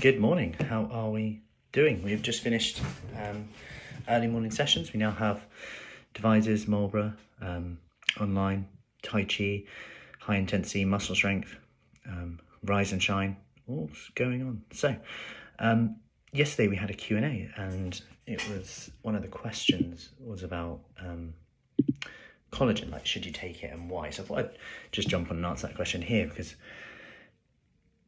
Good morning. How are we doing? We've just finished early morning sessions. We now have divisors, Marlborough, online, Tai Chi, high intensity, muscle strength, rise and shine, all's going on. So yesterday we had a Q&A, and it was, one of the questions was about collagen, like should you take it and why? So I thought I'd just jump on and answer that question here, because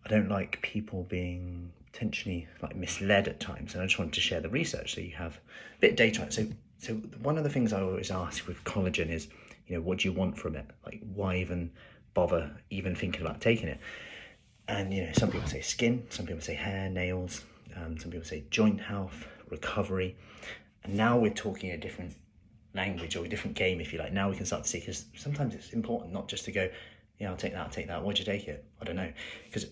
I don't like people being potentially like misled at times, and I just wanted to share the research so you have a bit of data on it. So one of the things I always ask with collagen is, what do you want from it? Like, why even bother even thinking about taking it? And some people say skin, some people say hair, nails, some people say joint health, recovery, and now we're talking a different language, or a different game, if you like. Now we can start to see, because sometimes it's important not just to go, yeah, I'll take that. Why'd you take it? I don't know. Because,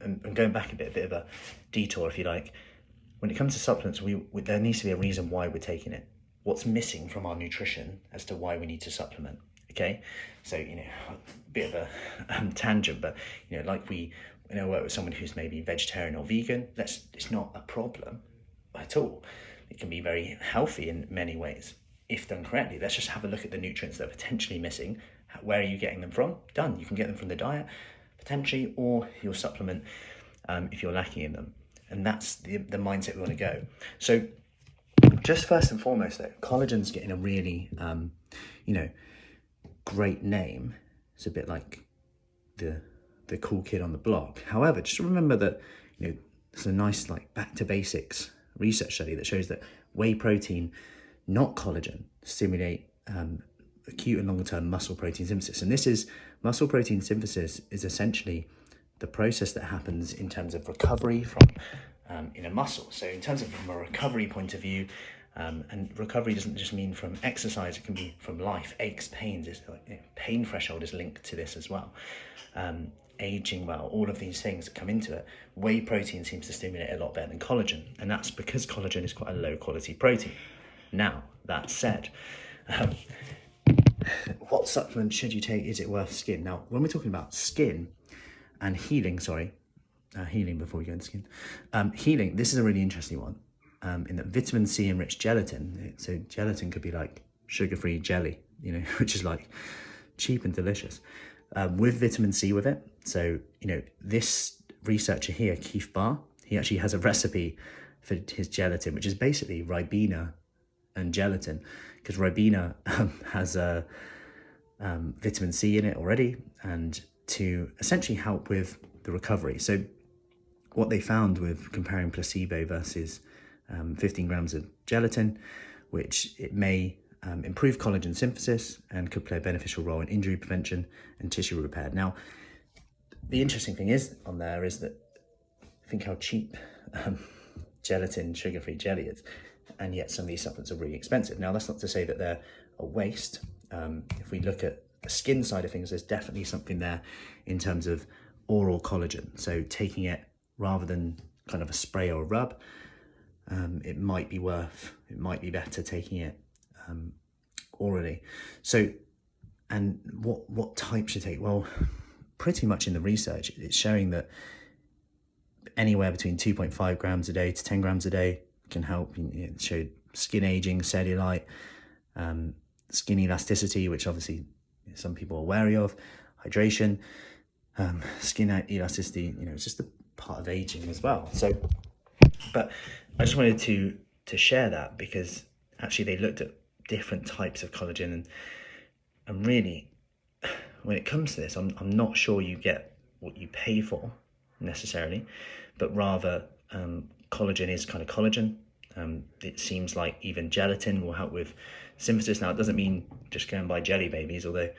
and going back a bit of a detour, if you like, when it comes to supplements, there needs to be a reason why we're taking it. What's missing from our nutrition as to why we need to supplement, okay? So, a bit of a tangent, but, like we work with someone who's maybe vegetarian or vegan, it's not a problem at all. It can be very healthy in many ways, if done correctly. Let's just have a look at the nutrients that are potentially missing. Where are you getting them from? Done. You can get them from the diet, potentially, or your supplement if you're lacking in them. And that's the mindset we want to go. So just first and foremost, though, collagen's getting a really, great name. It's a bit like the cool kid on the block. However, just remember that, there's a nice, like, back to basics research study that shows that whey protein, not collagen, stimulate acute and longer term muscle protein synthesis. And this is, muscle protein synthesis is essentially the process that happens in terms of recovery from in a muscle. So in terms of from a recovery point of view, and recovery doesn't just mean from exercise, it can be from life, aches, pains. Pain threshold is linked to this as well. Aging well, all of these things that come into it. Whey protein seems to stimulate a lot better than collagen, and that's because collagen is quite a low quality protein. Now, that said, what supplement should you take? Is it worth skin? Now, when we're talking about skin and healing, healing before we go into skin, healing, this is a really interesting one, in that vitamin C enriched gelatin. So gelatin could be like sugar-free jelly, which is like cheap and delicious, with vitamin C with it. So, this researcher here, Keith Barr, he actually has a recipe for his gelatin, which is basically Ribena and gelatin, because Ribena has a vitamin C in it already, and to essentially help with the recovery. So what they found with comparing placebo versus 15 grams of gelatin, which it may improve collagen synthesis and could play a beneficial role in injury prevention and tissue repair. Now, the interesting thing is on there is that, think how cheap gelatin, sugar-free jelly is, and yet some of these supplements are really expensive. Now, that's not to say that they're a waste. If we look at the skin side of things, there's definitely something there in terms of oral collagen. So taking it rather than kind of a spray or a rub, it might be better taking it orally. So, and what types you take? Well, pretty much in the research, it's showing that anywhere between 2.5 grams a day to 10 grams a day can help. It showed skin aging, cellulite, skin elasticity, which obviously some people are wary of, hydration, skin elasticity, it's just a part of aging as well. So, but I just wanted to share that, because actually they looked at different types of collagen, and really, when it comes to this, I'm not sure you get what you pay for necessarily, but rather collagen is kind of collagen. It seems like even gelatin will help with synthesis. Now, it doesn't mean just go and buy jelly babies, although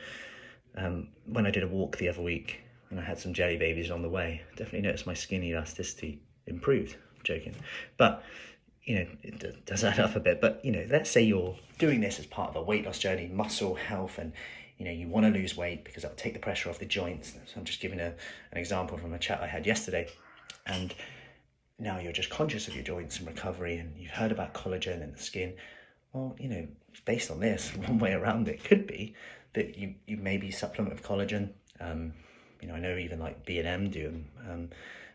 when I did a walk the other week and I had some jelly babies on the way, definitely noticed my skin elasticity improved. I'm joking. But, it does add up a bit. But, let's say you're doing this as part of a weight loss journey, muscle health, and, you want to lose weight because that'll take the pressure off the joints. So I'm just giving an example from a chat I had yesterday. And now you're just conscious of your joints and recovery, and you've heard about collagen and the skin. Well, based on this, one way around it could be that you maybe supplement with collagen. I know even like B&M do them,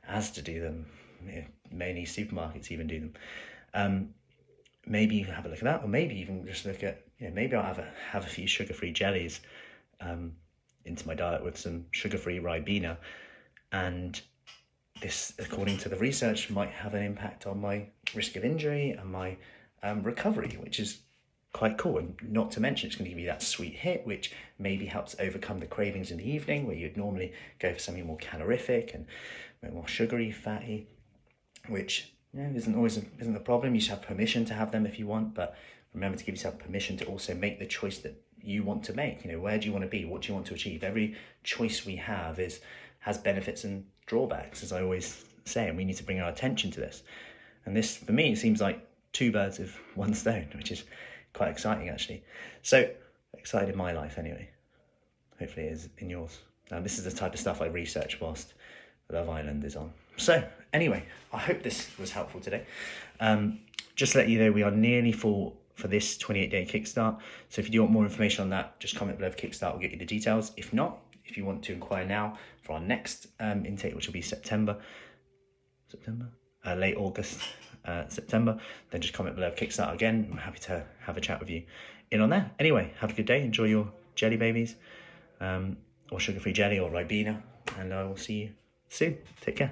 Asda do them, Many supermarkets even do them. Maybe you can have a look at that, or maybe even just look at, maybe I'll have a few sugar-free jellies into my diet with some sugar-free Ribena, and this, according to the research, might have an impact on my risk of injury and my recovery, which is quite cool. And not to mention, it's going to give you that sweet hit, which maybe helps overcome the cravings in the evening, where you'd normally go for something more calorific and more sugary, fatty, which isn't the problem. You should have permission to have them if you want, but remember to give yourself permission to also make the choice that you want to make. Where do you want to be? What do you want to achieve? Every choice we have has benefits and drawbacks, as I always say, and we need to bring our attention to this. And this, for me, it seems like 2 birds with 1 stone, which is quite exciting, actually. So excited in my life anyway. Hopefully it is in yours. This is the type of stuff I research whilst Love Island is on. So anyway, I hope this was helpful today. Just to let you know, we are nearly full for this 28-day kickstart. So if you do want more information on that, just comment below for kickstart, we'll get you the details. If not, if you want to inquire now for our next intake, which will be late August, September, then just comment below for kickstart again. I'm happy to have a chat with you in on there. Anyway, have a good day. Enjoy your jelly babies, or sugar-free jelly or Ribena, and I will see you soon. Take care.